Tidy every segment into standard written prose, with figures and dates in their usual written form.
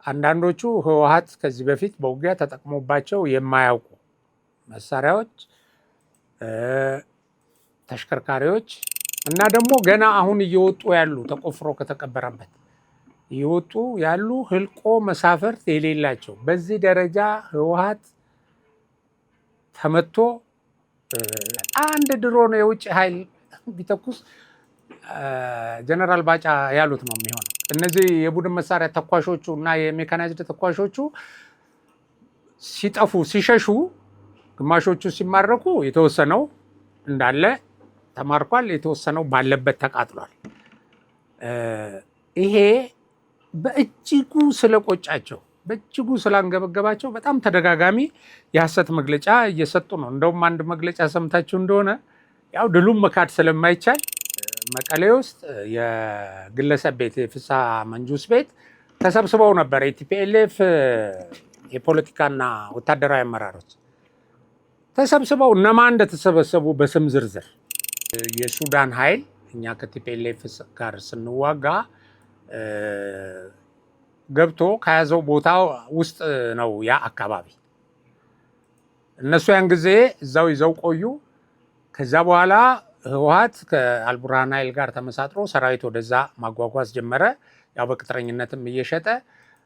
አንዳንዶቹ ህወሓት ከዚህ በፊት በውጊያ ተጠቅሞባቸው የማያውቁ መሳሪያዎች፣ ተሽከርካሪዎች እና ደግሞ ገና አሁን እየወጡ ያሉ ተቆፍሮ ከተቀበረበት እየወጡ ያሉ ህልቆ መሳፍርት የሌላቸው በዚህ ደረጃ ህወሓት ተመቶ አንድ ድሮን የውጭ ኃይል ቢተኩስ ጀነራል ባጫ ያሉት ነው የሚሆነው። እነዚህ የቡድን መሳሪያ ተኳሾቹ እና የሜካናይዝድ ተኳሾቹ ሲጠፉ ሲሸሹ፣ ግማሾቹ ሲማረኩ የተወሰነው እንዳለ ተማርኳል፣ የተወሰነው ባለበት ተቃጥሏል። ይሄ በእጅጉ ስለቆጫቸው በእጅጉ ስላንገበገባቸው በጣም ተደጋጋሚ የሐሰት መግለጫ እየሰጡ ነው። እንደውም አንድ መግለጫ ሰምታችሁ እንደሆነ ያው ድሉም መካድ ስለማይቻል መቀሌ ውስጥ የግለሰብ ቤት የፍስሐ መንጁስ ቤት ተሰብስበው ነበር። የቲፒኤልኤፍ የፖለቲካና ወታደራዊ አመራሮች ተሰብስበው እነማን እንደተሰበሰቡ በስም ዝርዝር የሱዳን ኃይል እኛ ከቲፒኤልኤፍ ጋር ስንዋጋ ገብቶ ከያዘው ቦታ ውስጥ ነው ያ አካባቢ። እነሱ ያን ጊዜ እዛው ይዘው ቆዩ። ከዛ በኋላ ህወሓት ከአልቡርሃን ኃይል ጋር ተመሳጥሮ ሰራዊት ወደዛ ማጓጓዝ ጀመረ። ያው በቅጥረኝነትም እየሸጠ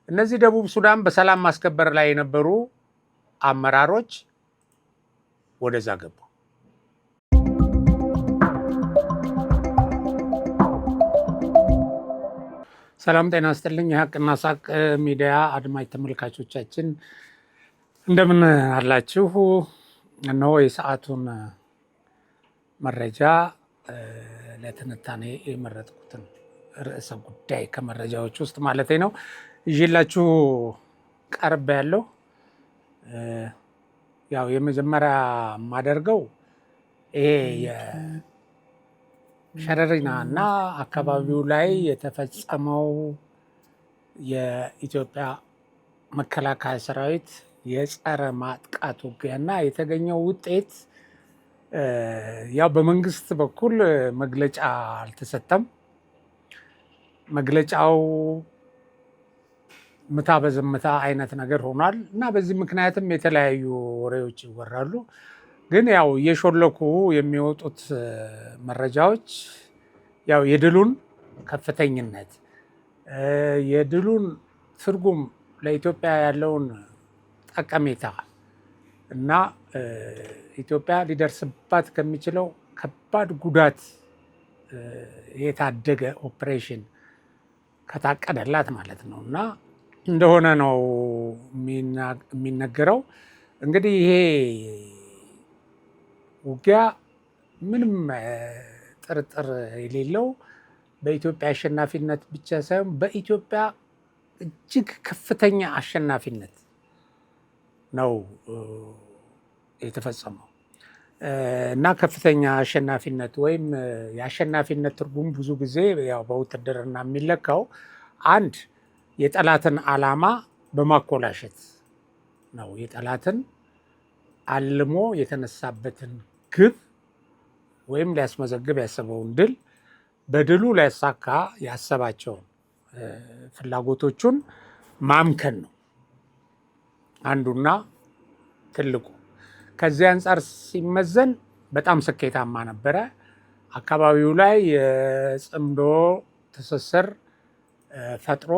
እነዚህ ደቡብ ሱዳን በሰላም ማስከበር ላይ የነበሩ አመራሮች ወደዛ ገቡ። ሰላም ጤና ይስጥልኝ። የሀቅና ሳቅ ሚዲያ አድማጭ ተመልካቾቻችን እንደምን አላችሁ? እነሆ የሰዓቱን መረጃ ለትንታኔ የመረጥኩትን ርዕሰ ጉዳይ ከመረጃዎች ውስጥ ማለት ነው ይዤላችሁ ቀርብ ያለው። ያው የመጀመሪያ የማደርገው ይሄ ሸረሪና እና አካባቢው ላይ የተፈጸመው የኢትዮጵያ መከላከያ ሰራዊት የጸረ ማጥቃት ውጊያና የተገኘው ውጤት ያው በመንግስት በኩል መግለጫ አልተሰጠም። መግለጫው ምታ በዝምታ አይነት ነገር ሆኗል እና በዚህ ምክንያትም የተለያዩ ወሬዎች ይወራሉ። ግን ያው እየሾለኩ የሚወጡት መረጃዎች ያው የድሉን ከፍተኝነት የድሉን ትርጉም ለኢትዮጵያ ያለውን ጠቀሜታ እና ኢትዮጵያ ሊደርስባት ከሚችለው ከባድ ጉዳት የታደገ ኦፕሬሽን ከታቀደላት ማለት ነው እና እንደሆነ ነው የሚነገረው። እንግዲህ ይሄ ውጊያ ምንም ጥርጥር የሌለው በኢትዮጵያ አሸናፊነት ብቻ ሳይሆን በኢትዮጵያ እጅግ ከፍተኛ አሸናፊነት ነው የተፈጸመው እና ከፍተኛ አሸናፊነት ወይም የአሸናፊነት ትርጉም ብዙ ጊዜ ያው በውትድርና የሚለካው አንድ የጠላትን ዓላማ በማኮላሸት ነው። የጠላትን አልሞ የተነሳበትን ግብ ወይም ሊያስመዘግብ ያሰበውን ድል በድሉ ሊያሳካ ያሰባቸውን ፍላጎቶቹን ማምከን ነው አንዱና ትልቁ። ከዚህ አንጻር ሲመዘን በጣም ስኬታማ ነበረ። አካባቢው ላይ የጽምዶ ትስስር ፈጥሮ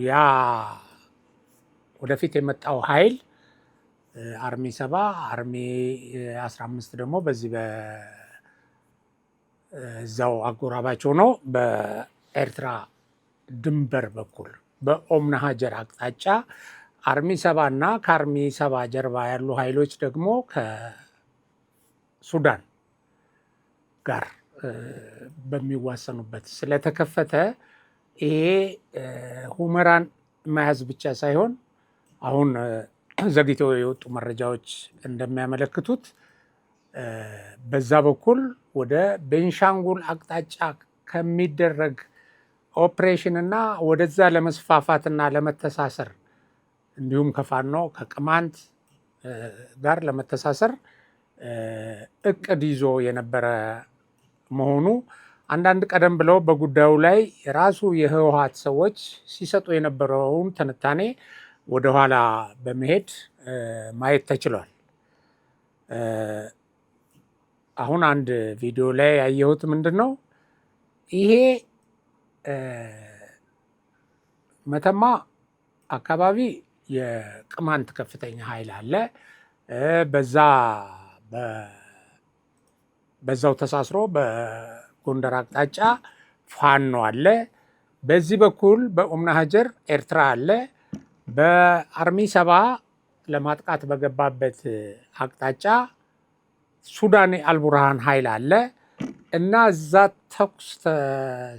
ያ ወደፊት የመጣው ኃይል አርሚ 7 አርሚ 15 ደግሞ በዚህ በዛው አጎራባቸው ነው በኤርትራ ድንበር በኩል በኦምና ሀጀር አቅጣጫ አርሚ 7 እና ከአርሚ 7 ጀርባ ያሉ ኃይሎች ደግሞ ከሱዳን ጋር በሚዋሰኑበት ስለተከፈተ ይሄ ሁመራን መያዝ ብቻ ሳይሆን አሁን ዘግይተው የወጡ መረጃዎች እንደሚያመለክቱት በዛ በኩል ወደ ቤንሻንጉል አቅጣጫ ከሚደረግ ኦፕሬሽን እና ወደዛ ለመስፋፋትና ለመተሳሰር እንዲሁም ከፋኖ ከቅማንት ጋር ለመተሳሰር እቅድ ይዞ የነበረ መሆኑ አንዳንድ ቀደም ብለው በጉዳዩ ላይ የራሱ የህወሓት ሰዎች ሲሰጡ የነበረውን ትንታኔ ወደኋላ በመሄድ ማየት ተችሏል። አሁን አንድ ቪዲዮ ላይ ያየሁት ምንድን ነው ይሄ መተማ አካባቢ የቅማንት ከፍተኛ ኃይል አለ። በዛው ተሳስሮ በጎንደር አቅጣጫ ፋኖ አለ። በዚህ በኩል በኡምና ሀጀር ኤርትራ አለ። በአርሚ 7 ለማጥቃት በገባበት አቅጣጫ ሱዳን አልቡርሃን ኃይል አለ እና እዛ ተኩስ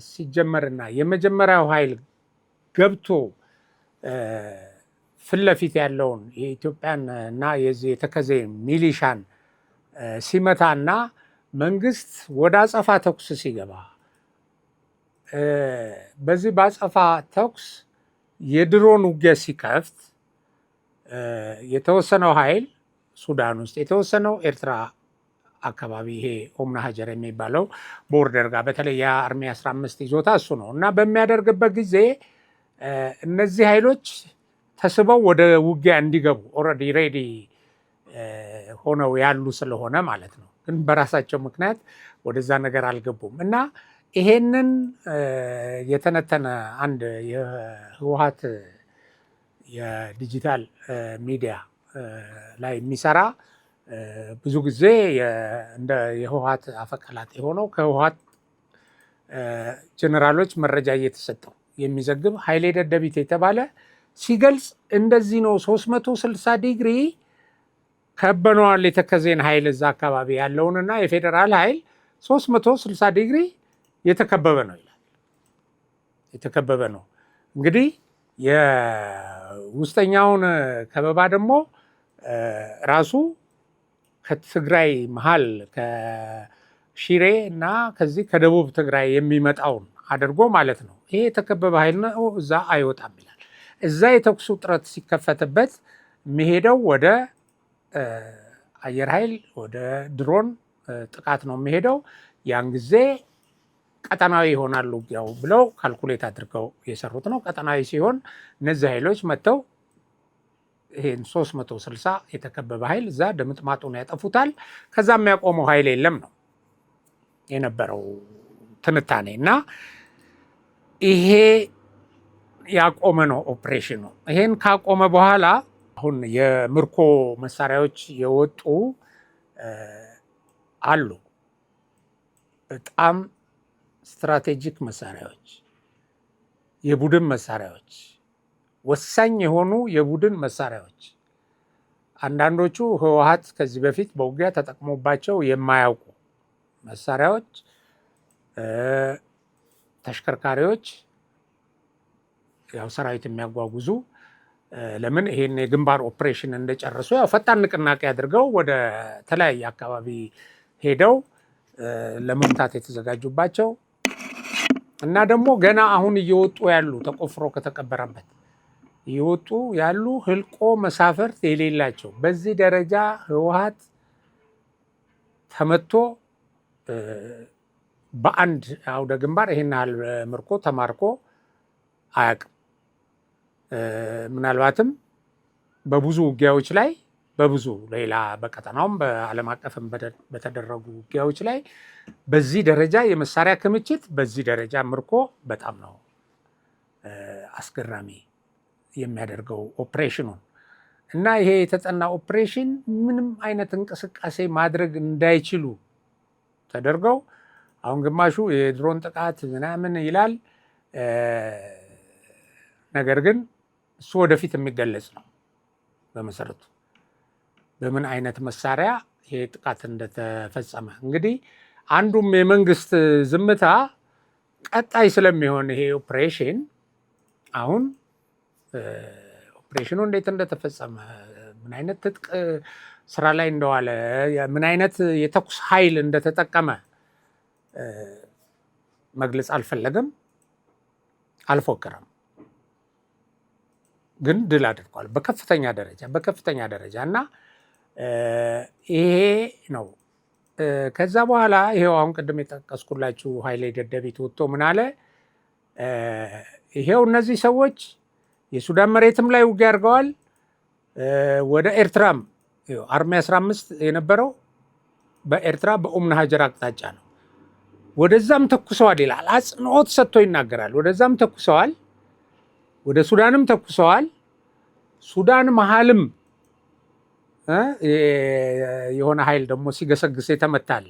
ሲጀመርና የመጀመሪያው ኃይል ገብቶ ፊት ለፊት ያለውን የኢትዮጵያን እና የዚህ የተከዜ ሚሊሻን ሲመታና መንግስት ወደ አጸፋ ተኩስ ሲገባ በዚህ በአጸፋ ተኩስ የድሮን ውጊያ ሲከፍት የተወሰነው ኃይል ሱዳን ውስጥ የተወሰነው ኤርትራ አካባቢ ይሄ ኦምና ሀጀር የሚባለው ቦርደር ጋር በተለይ የአርሚ 15 ይዞታ እሱ ነው እና በሚያደርግበት ጊዜ እነዚህ ኃይሎች ተስበው ወደ ውጊያ እንዲገቡ ኦልሬዲ ሬዲ ሆነው ያሉ ስለሆነ ማለት ነው። ግን በራሳቸው ምክንያት ወደዛ ነገር አልገቡም እና ይሄንን የተነተነ አንድ የህወሓት የዲጂታል ሚዲያ ላይ የሚሰራ ብዙ ጊዜ እንደ የህወሓት አፈቀላጤ የሆነው ከህወሓት ጀነራሎች መረጃ እየተሰጠው የሚዘግብ ኃይሌ ደደቢት የተባለ ሲገልጽ እንደዚህ ነው። 360 ዲግሪ ከበነዋል የተከዜን ኃይል እዛ አካባቢ ያለውንና የፌዴራል ኃይል 360 ዲግሪ የተከበበ ነው ይላል። የተከበበ ነው እንግዲህ የውስጠኛውን ከበባ ደግሞ ራሱ ከትግራይ መሀል ከሺሬ እና ከዚህ ከደቡብ ትግራይ የሚመጣውን አድርጎ ማለት ነው። ይሄ የተከበበ ኃይል ነው፣ እዛ አይወጣም ይላል። እዛ የተኩሱ ጥረት ሲከፈትበት የሚሄደው ወደ አየር ኃይል ወደ ድሮን ጥቃት ነው የሚሄደው። ያን ጊዜ ቀጠናዊ ይሆናሉ ውጊያው ብለው ካልኩሌት አድርገው የሰሩት ነው። ቀጠናዊ ሲሆን እነዚህ ኃይሎች መጥተው ይሄን 360 የተከበበ ኃይል እዛ ድምጥማጡን ያጠፉታል። ከዛ የሚያቆመው ኃይል የለም ነው የነበረው ትንታኔ እና ይሄ ያቆመ ነው ኦፕሬሽኑ። ይሄን ካቆመ በኋላ አሁን የምርኮ መሳሪያዎች የወጡ አሉ። በጣም ስትራቴጂክ መሳሪያዎች፣ የቡድን መሳሪያዎች፣ ወሳኝ የሆኑ የቡድን መሳሪያዎች፣ አንዳንዶቹ ህወሓት ከዚህ በፊት በውጊያ ተጠቅሞባቸው የማያውቁ መሳሪያዎች፣ ተሽከርካሪዎች፣ ያው ሰራዊት የሚያጓጉዙ ለምን ይሄን የግንባር ኦፕሬሽን እንደጨረሱ ያው ፈጣን ንቅናቄ አድርገው ወደ ተለያየ አካባቢ ሄደው ለመምታት የተዘጋጁባቸው እና ደግሞ ገና አሁን እየወጡ ያሉ ተቆፍሮ ከተቀበረበት እየወጡ ያሉ ህልቆ መሳፍርት የሌላቸው በዚህ ደረጃ ህወሓት ተመቶ በአንድ አውደ ግንባር ይሄን ያህል ምርኮ ተማርኮ አያውቅም። ምናልባትም በብዙ ውጊያዎች ላይ በብዙ ሌላ በቀጠናውም በዓለም አቀፍም በተደረጉ ውጊያዎች ላይ በዚህ ደረጃ የመሳሪያ ክምችት በዚህ ደረጃ ምርኮ በጣም ነው አስገራሚ የሚያደርገው ኦፕሬሽኑን እና ይሄ የተጠና ኦፕሬሽን ምንም አይነት እንቅስቃሴ ማድረግ እንዳይችሉ ተደርገው አሁን ግማሹ የድሮን ጥቃት ምናምን ይላል። ነገር ግን እሱ ወደፊት የሚገለጽ ነው። በመሰረቱ በምን አይነት መሳሪያ ይሄ ጥቃት እንደተፈጸመ እንግዲህ አንዱም የመንግስት ዝምታ ቀጣይ ስለሚሆን ይሄ ኦፕሬሽን አሁን ኦፕሬሽኑ እንዴት እንደተፈጸመ ምን አይነት ትጥቅ ስራ ላይ እንደዋለ ምን አይነት የተኩስ ኃይል እንደተጠቀመ መግለጽ አልፈለገም፣ አልፎከረም። ግን ድል አድርጓል በከፍተኛ ደረጃ እና ይሄ ነው ከዛ በኋላ ይሄው አሁን ቅድም የጠቀስኩላችሁ ኃይሌ ደደቢት ወጥቶ ምን አለ? ይሄው እነዚህ ሰዎች የሱዳን መሬትም ላይ ውጊያ አድርገዋል። ወደ ኤርትራም አርሚ 15 የነበረው በኤርትራ በኡምና ሀጀር አቅጣጫ ነው። ወደዛም ተኩሰዋል ይላል። አጽንኦት ሰጥቶ ይናገራል። ወደዛም ተኩሰዋል፣ ወደ ሱዳንም ተኩሰዋል። ሱዳን መሀልም የሆነ ኃይል ደግሞ ሲገሰግስ የተመታለ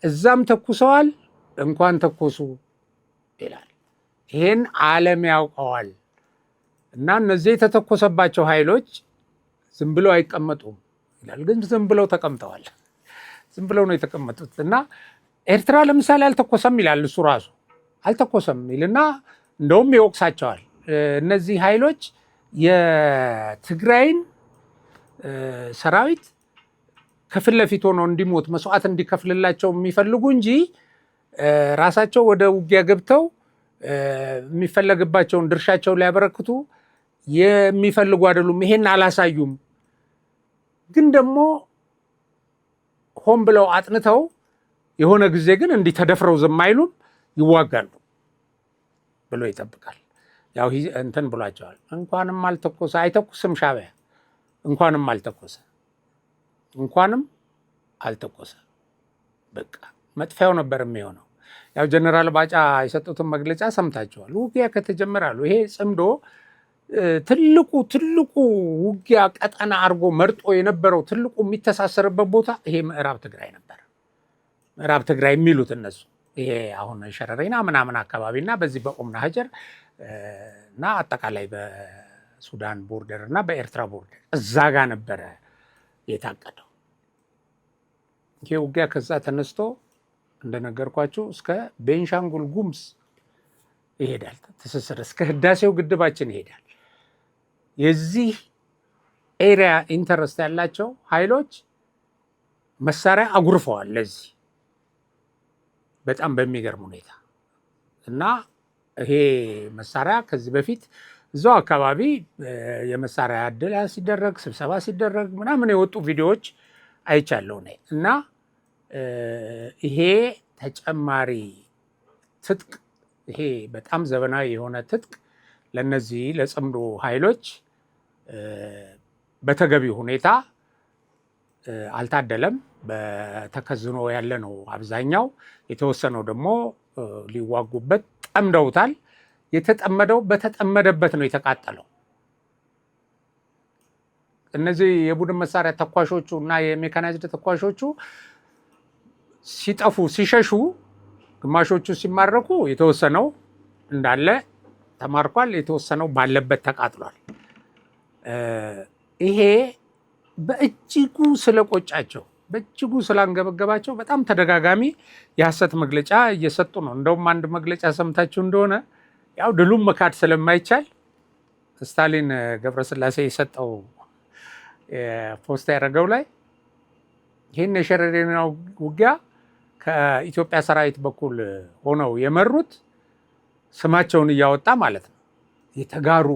እዛም ተኩሰዋል። እንኳን ተኮሱ ይላል። ይሄን ዓለም ያውቀዋል። እና እነዚህ የተተኮሰባቸው ኃይሎች ዝም ብለው አይቀመጡም ይላል። ግን ዝም ብለው ተቀምጠዋል። ዝም ብለው ነው የተቀመጡት። እና ኤርትራ ለምሳሌ አልተኮሰም ይላል። እሱ ራሱ አልተኮሰም ይልና እንደውም ይወቅሳቸዋል። እነዚህ ኃይሎች የትግራይን ሰራዊት ከፊት ለፊት ሆኖ እንዲሞት መስዋዕት እንዲከፍልላቸው የሚፈልጉ እንጂ ራሳቸው ወደ ውጊያ ገብተው የሚፈለግባቸውን ድርሻቸውን ሊያበረክቱ የሚፈልጉ አይደሉም። ይሄን አላሳዩም። ግን ደግሞ ሆን ብለው አጥንተው የሆነ ጊዜ ግን እንዲህ ተደፍረው ዝም አይሉም፣ ይዋጋሉ ብሎ ይጠብቃል። ያው እንትን ብሏቸዋል። እንኳንም አልተኮሰ አይተኩስም ሻዕቢያ እንኳንም አልተኮሰ በቃ መጥፊያው ነበር የሚሆነው። ያው ጀነራል ባጫ የሰጡትን መግለጫ ሰምታችኋል። ውጊያ ከተጀመረ አሉ ይሄ ጽምዶ ትልቁ ውጊያ ቀጠና አድርጎ መርጦ የነበረው ትልቁ የሚተሳሰርበት ቦታ ይሄ ምዕራብ ትግራይ ነበር። ምዕራብ ትግራይ የሚሉት እነሱ ይሄ አሁን ሸረሪና ምናምን አካባቢና በዚህ በኡምና ሀጀር እና አጠቃላይ በሱዳን ቦርደር እና በኤርትራ ቦርደር እዛ ጋር ነበረ የታቀደው። ይሄ ውጊያ ከዛ ተነስቶ እንደነገርኳችሁ እስከ ቤንሻንጉል ጉሙዝ ይሄዳል። ትስስር እስከ ህዳሴው ግድባችን ይሄዳል። የዚህ ኤሪያ ኢንተረስት ያላቸው ኃይሎች መሳሪያ አጉርፈዋል ለዚህ በጣም በሚገርም ሁኔታ። እና ይሄ መሳሪያ ከዚህ በፊት እዛው አካባቢ የመሳሪያ ዕድል ሲደረግ ስብሰባ ሲደረግ ምናምን የወጡ ቪዲዮዎች አይቻለሁ እኔ። እና ይሄ ተጨማሪ ትጥቅ ይሄ በጣም ዘመናዊ የሆነ ትጥቅ ለነዚህ ለጽምዶ ኃይሎች በተገቢ ሁኔታ አልታደለም። በተከዝኖ ያለ ነው አብዛኛው። የተወሰነው ደግሞ ሊዋጉበት ጠምደውታል። የተጠመደው በተጠመደበት ነው የተቃጠለው። እነዚህ የቡድን መሳሪያ ተኳሾቹ እና የሜካናይዝድ ተኳሾቹ ሲጠፉ ሲሸሹ፣ ግማሾቹ ሲማረኩ የተወሰነው እንዳለ ተማርኳል፣ የተወሰነው ባለበት ተቃጥሏል። ይሄ በእጅጉ ስለቆጫቸው በእጅጉ ስላንገበገባቸው በጣም ተደጋጋሚ የሐሰት መግለጫ እየሰጡ ነው። እንደውም አንድ መግለጫ ሰምታችሁ እንደሆነ ያው ድሉም መካድ ስለማይቻል ስታሊን ገብረስላሴ የሰጠው ፖስት ያደረገው ላይ ይህን የሸረሪናው ውጊያ ከኢትዮጵያ ሰራዊት በኩል ሆነው የመሩት ስማቸውን እያወጣ ማለት ነው የተጋሩ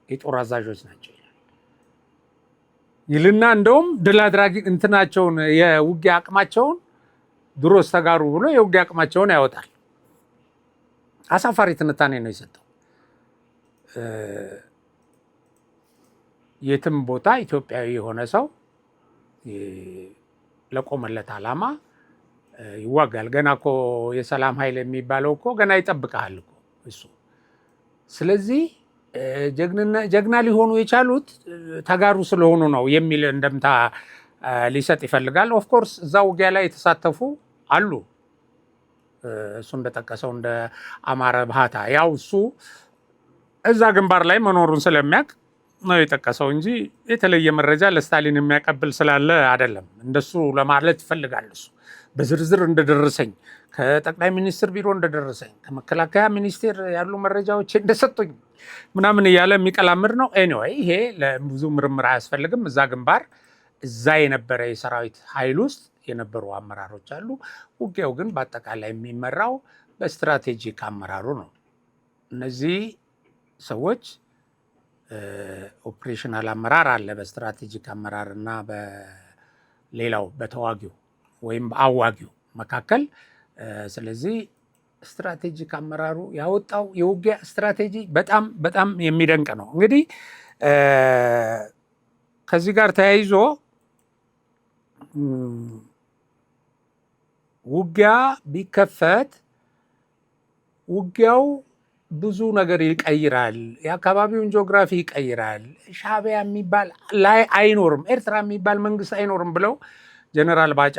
የጦር አዛዦች ናቸው ይልና እንደውም ድል አድራጊ እንትናቸውን የውጊያ አቅማቸውን ድሮስ ተጋሩ ብሎ የውጊያ አቅማቸውን ያወጣል። አሳፋሪ ትንታኔ ነው የሰጠው። የትም ቦታ ኢትዮጵያዊ የሆነ ሰው ለቆመለት ዓላማ ይዋጋል። ገና እኮ የሰላም ኃይል የሚባለው እኮ ገና ይጠብቃል እኮ እሱ። ስለዚህ ጀግና ሊሆኑ የቻሉት ተጋሩ ስለሆኑ ነው የሚል እንደምታ ሊሰጥ ይፈልጋል። ኦፍኮርስ እዛ ውጊያ ላይ የተሳተፉ አሉ። እሱ እንደጠቀሰው እንደ አማረ ባህታ ያው እሱ እዛ ግንባር ላይ መኖሩን ስለሚያውቅ ነው የጠቀሰው እንጂ የተለየ መረጃ ለስታሊን የሚያቀብል ስላለ አይደለም። እንደሱ ለማለት ይፈልጋል። እሱ በዝርዝር እንደደረሰኝ ከጠቅላይ ሚኒስትር ቢሮ እንደደረሰኝ ከመከላከያ ሚኒስቴር ያሉ መረጃዎች እንደሰጡኝ ምናምን እያለ የሚቀላምድ ነው። ኤኒዌይ ይሄ ለብዙ ምርምር አያስፈልግም። እዛ ግንባር እዛ የነበረ የሰራዊት ኃይል ውስጥ የነበሩ አመራሮች አሉ። ውጊያው ግን በአጠቃላይ የሚመራው በስትራቴጂክ አመራሩ ነው። እነዚህ ሰዎች ኦፕሬሽናል አመራር አለ፣ በስትራቴጂክ አመራር እና በሌላው በተዋጊው ወይም በአዋጊው መካከል። ስለዚህ ስትራቴጂክ አመራሩ ያወጣው የውጊያ ስትራቴጂ በጣም በጣም የሚደንቅ ነው። እንግዲህ ከዚህ ጋር ተያይዞ ውጊያ ቢከፈት ውጊያው ብዙ ነገር ይቀይራል፣ የአካባቢውን ጂኦግራፊ ይቀይራል፣ ሻዕቢያ የሚባል ላይ አይኖርም፣ ኤርትራ የሚባል መንግስት አይኖርም ብለው ጀነራል ባጫ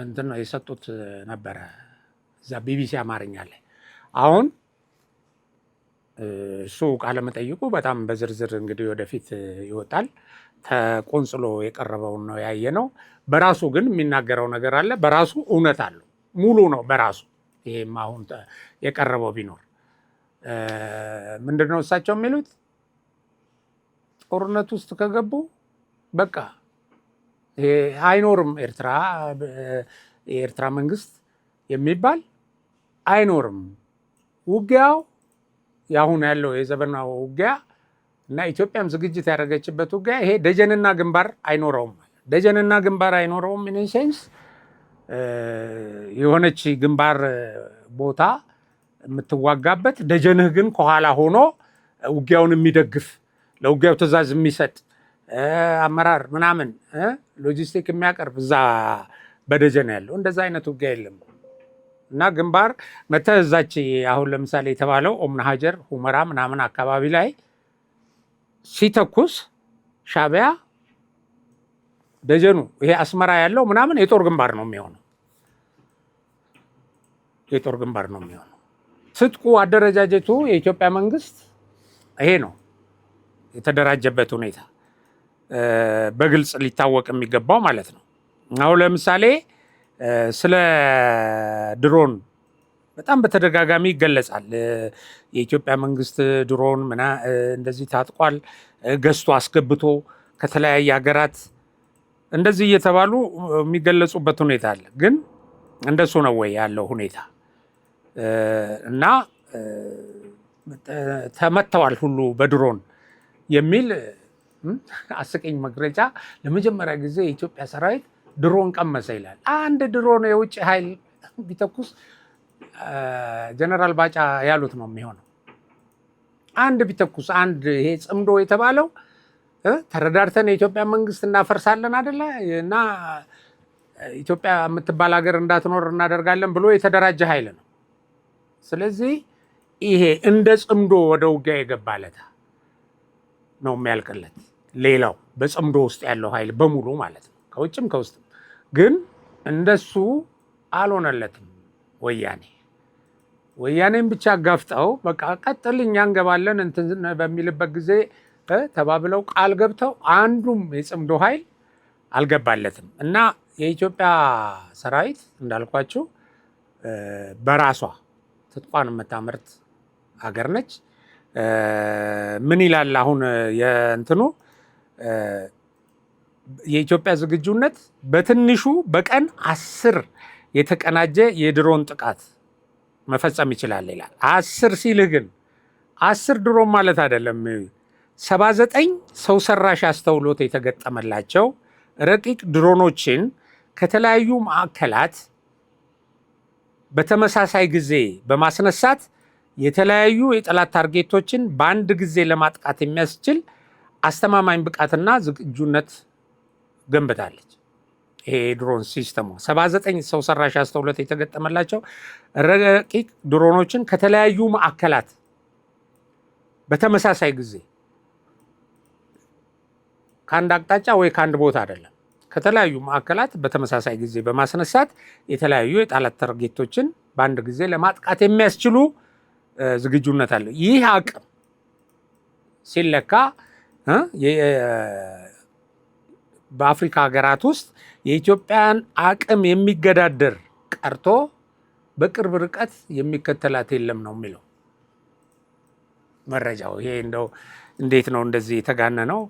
እንትን ነው የሰጡት ነበረ እዛ ቢቢሲ አማርኛ ላይ። አሁን እሱ ቃለመጠይቁ በጣም በዝርዝር እንግዲህ ወደፊት ይወጣል። ተቆንጽሎ የቀረበውን ነው ያየ ነው። በራሱ ግን የሚናገረው ነገር አለ። በራሱ እውነት አለው፣ ሙሉ ነው በራሱ። ይሄም አሁን የቀረበው ቢኖር ምንድነው እሳቸው የሚሉት? ጦርነት ውስጥ ከገቡ በቃ አይኖርም፣ የኤርትራ መንግስት የሚባል አይኖርም። ውጊያው የአሁን ያለው የዘመናዊ ውጊያ እና ኢትዮጵያም ዝግጅት ያደረገችበት ውጊያ ይሄ ደጀንና ግንባር አይኖረውም። ደጀንና ግንባር አይኖረውም ኢን ሴንስ የሆነች ግንባር ቦታ የምትዋጋበት፣ ደጀንህ ግን ከኋላ ሆኖ ውጊያውን የሚደግፍ ለውጊያው ትዕዛዝ የሚሰጥ አመራር ምናምን ሎጂስቲክ የሚያቀርብ እዛ በደጀን ያለው እንደዛ አይነት ውጊያ የለም። እና ግንባር መተህ እዛች አሁን ለምሳሌ የተባለው ኦምና ሀጀር ሁመራ ምናምን አካባቢ ላይ ሲተኩስ ሻዕቢያ ደጀኑ ይሄ አስመራ ያለው ምናምን የጦር ግንባር ነው የሚሆነው። የጦር ግንባር ነው የሚሆነው። ትጥቁ አደረጃጀቱ የኢትዮጵያ መንግስት ይሄ ነው የተደራጀበት ሁኔታ በግልጽ ሊታወቅ የሚገባው ማለት ነው። አሁን ለምሳሌ ስለ ድሮን በጣም በተደጋጋሚ ይገለጻል። የኢትዮጵያ መንግስት ድሮን እንደዚህ ታጥቋል፣ ገዝቶ አስገብቶ ከተለያየ ሀገራት እንደዚህ እየተባሉ የሚገለጹበት ሁኔታ አለ። ግን እንደሱ ነው ወይ ያለው ሁኔታ? እና ተመተዋል ሁሉ በድሮን የሚል አስቀኝ መግለጫ ለመጀመሪያ ጊዜ የኢትዮጵያ ሰራዊት ድሮን ቀመሰ ይላል። አንድ ድሮን የውጭ ኃይል ቢተኩስ ጀነራል ባጫ ያሉት ነው የሚሆነው። አንድ ቢተኩስ አንድ ይሄ ጽምዶ የተባለው ተረዳርተን የኢትዮጵያ መንግስት እናፈርሳለን አይደለ እና ኢትዮጵያ የምትባል ሀገር እንዳትኖር እናደርጋለን ብሎ የተደራጀ ኃይል ነው። ስለዚህ ይሄ እንደ ጽምዶ ወደ ውጊያ የገባለታ ነው የሚያልቅለት። ሌላው በጽምዶ ውስጥ ያለው ኃይል በሙሉ ማለት ነው፣ ከውጭም ከውስጥም። ግን እንደሱ አልሆነለትም። ወያኔም ብቻ ጋፍጠው በቃ ቀጥል እኛ እንገባለን እንትን በሚልበት ጊዜ ተባብለው ቃል ገብተው አንዱም የጽምዶ ኃይል አልገባለትም። እና የኢትዮጵያ ሰራዊት እንዳልኳችሁ በራሷ ትጥቋን የምታመርት ሀገር ነች። ምን ይላል አሁን የእንትኑ የኢትዮጵያ ዝግጁነት በትንሹ በቀን 10 የተቀናጀ የድሮን ጥቃት መፈጸም ይችላል ይላል። 10 ሲልህ ግን 10 ድሮን ማለት አይደለም። 79 ሰው ሰራሽ አስተውሎት የተገጠመላቸው ረቂቅ ድሮኖችን ከተለያዩ ማዕከላት በተመሳሳይ ጊዜ በማስነሳት የተለያዩ የጠላት ታርጌቶችን በአንድ ጊዜ ለማጥቃት የሚያስችል አስተማማኝ ብቃትና ዝግጁነት ገንብታለች። ይሄ ድሮን ሲስተሙ 79 ሰው ሰራሽ አስተውሎት የተገጠመላቸው ረቂቅ ድሮኖችን ከተለያዩ ማዕከላት በተመሳሳይ ጊዜ ከአንድ አቅጣጫ ወይ ከአንድ ቦታ አይደለም፣ ከተለያዩ ማዕከላት በተመሳሳይ ጊዜ በማስነሳት የተለያዩ የጠላት ታርጌቶችን በአንድ ጊዜ ለማጥቃት የሚያስችሉ ዝግጁነት አለው። ይህ አቅም ሲለካ በአፍሪካ ሀገራት ውስጥ የኢትዮጵያን አቅም የሚገዳደር ቀርቶ በቅርብ ርቀት የሚከተላት የለም ነው የሚለው መረጃው። ይሄ እንደው እንዴት ነው እንደዚህ የተጋነነው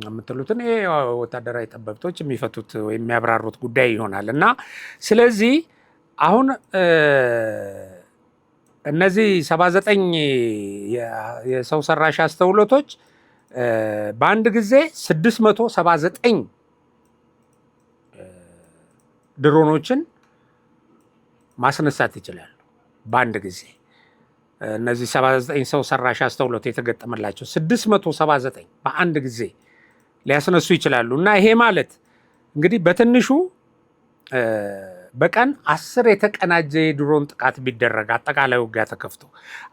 የምትሉትን ይሄ ወታደራዊ ጠበብቶች የሚፈቱት ወይም የሚያብራሩት ጉዳይ ይሆናል። እና ስለዚህ አሁን እነዚህ 79 የሰው ሰራሽ አስተውሎቶች በአንድ ጊዜ 679 ድሮኖችን ማስነሳት ይችላሉ በአንድ ጊዜ። እነዚህ 79 ሰው ሰራሽ አስተውሎት የተገጠመላቸው 679 በአንድ ጊዜ ሊያስነሱ ይችላሉ። እና ይሄ ማለት እንግዲህ በትንሹ በቀን 10 የተቀናጀ የድሮን ጥቃት ቢደረግ አጠቃላይ ውጊያ ተከፍቶ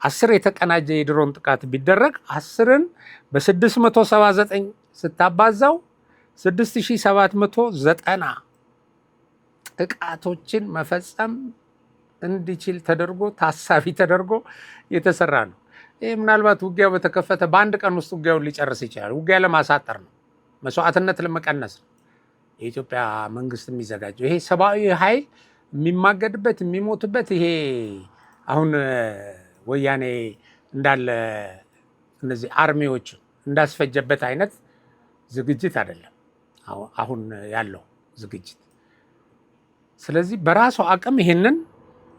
10 የተቀናጀ የድሮን ጥቃት ቢደረግ 10ን በ679 ስታባዛው 6790 ጥቃቶችን መፈጸም እንዲችል ተደርጎ ታሳቢ ተደርጎ የተሰራ ነው። ይህ ምናልባት ውጊያው በተከፈተ በአንድ ቀን ውስጥ ውጊያውን ሊጨርስ ይችላል። ውጊያ ለማሳጠር ነው፣ መስዋዕትነት ለመቀነስ ነው የኢትዮጵያ መንግስት የሚዘጋጀው። ይሄ ሰብአዊ ኃይል የሚማገድበት የሚሞትበት ይሄ አሁን ወያኔ እንዳለ እነዚህ አርሚዎች እንዳስፈጀበት አይነት ዝግጅት አይደለም አሁን ያለው ዝግጅት። ስለዚህ በራሷ አቅም ይሄንን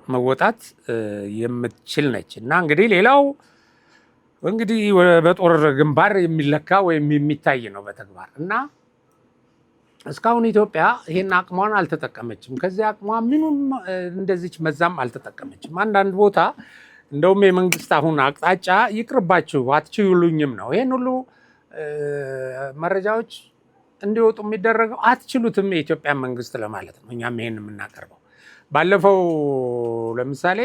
መወጣት የምትችል ነች። እና እንግዲህ ሌላው እንግዲህ በጦር ግንባር የሚለካ ወይም የሚታይ ነው በተግባር እና እስካሁን ኢትዮጵያ ይሄን አቅሟን አልተጠቀመችም። ከዚህ አቅሟ ምኑም እንደዚች መዛም አልተጠቀመችም። አንዳንድ ቦታ እንደውም የመንግስት አሁን አቅጣጫ ይቅርባችሁ አትችሉኝም ነው። ይሄን ሁሉ መረጃዎች እንዲወጡ የሚደረገው አትችሉትም የኢትዮጵያ መንግስት ለማለት ነው። እኛም ይሄን የምናቀርበው ባለፈው ለምሳሌ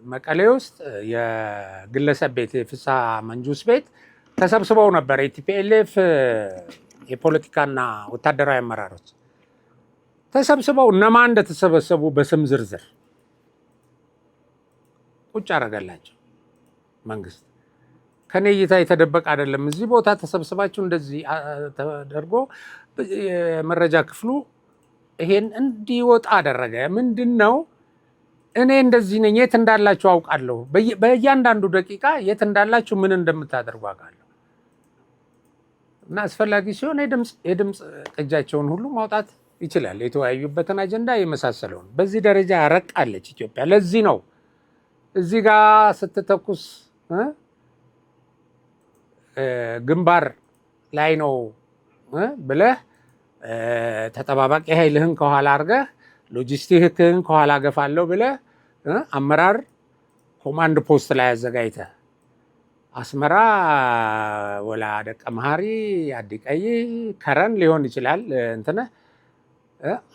መቀሌ ውስጥ የግለሰብ ቤት የፍስሐ መንጁስ ቤት ተሰብስበው ነበር የቲፒኤልኤፍ የፖለቲካና ወታደራዊ አመራሮች ተሰብስበው እነማን እንደተሰበሰቡ በስም ዝርዝር ቁጭ አደረገላቸው መንግስት። ከኔ እይታ የተደበቀ አይደለም። እዚህ ቦታ ተሰብስባችሁ እንደዚህ ተደርጎ የመረጃ ክፍሉ ይሄን እንዲወጣ አደረገ። ምንድን ነው እኔ እንደዚህ ነኝ፣ የት እንዳላችሁ አውቃለሁ፣ በእያንዳንዱ ደቂቃ የት እንዳላችሁ ምን እንደምታደርጉ አውቃለሁ እና አስፈላጊ ሲሆን የድምፅ ቅጃቸውን ሁሉ ማውጣት ይችላል። የተወያዩበትን አጀንዳ የመሳሰለውን በዚህ ደረጃ ረቃለች ኢትዮጵያ። ለዚህ ነው እዚህ ጋር ስትተኩስ ግንባር ላይ ነው ብለህ ተጠባባቂ ኃይልህን ከኋላ አድርገህ ሎጂስቲክህን ከኋላ ገፋለሁ ብለህ አመራር ኮማንድ ፖስት ላይ አዘጋጅተህ አስመራ ወላ ደቀ መሀሪ አዲቀይ ከረን ሊሆን ይችላል እንትነ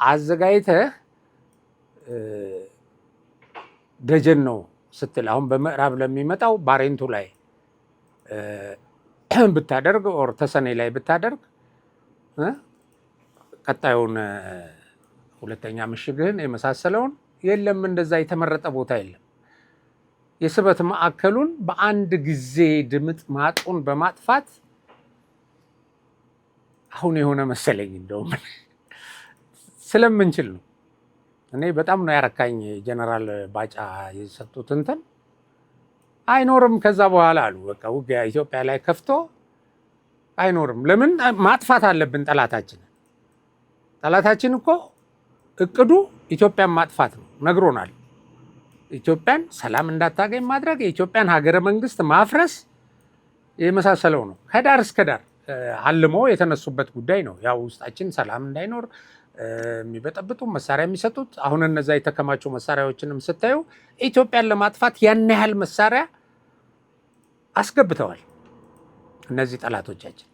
አዘጋጅተህ ደጀን ነው ስትል አሁን በምዕራብ ለሚመጣው ባሬንቱ ላይ ብታደርግ ኦር ተሰኔ ላይ ብታደርግ ቀጣዩን ሁለተኛ ምሽግህን የመሳሰለውን የለም። እንደዛ የተመረጠ ቦታ የለም። የስበት ማዕከሉን በአንድ ጊዜ ድምጥ ማጡን በማጥፋት አሁን የሆነ መሰለኝ እንደውም ስለምንችል ነው። እኔ በጣም ነው ያረካኝ ጀነራል ባጫ የሰጡት እንትን አይኖርም ከዛ በኋላ አሉ። በቃ ውጊያ ኢትዮጵያ ላይ ከፍቶ አይኖርም። ለምን ማጥፋት አለብን ጠላታችንን። ጠላታችን እኮ እቅዱ ኢትዮጵያን ማጥፋት ነው፣ ነግሮናል። ኢትዮጵያን ሰላም እንዳታገኝ ማድረግ፣ የኢትዮጵያን ሀገረ መንግስት ማፍረስ የመሳሰለው ነው። ከዳር እስከ ዳር አልሞ የተነሱበት ጉዳይ ነው። ያው ውስጣችን ሰላም እንዳይኖር የሚበጠብጡ መሳሪያ የሚሰጡት አሁን እነዛ የተከማቸው መሳሪያዎችንም ስታዩ ኢትዮጵያን ለማጥፋት ያን ያህል መሳሪያ አስገብተዋል እነዚህ ጠላቶቻችን።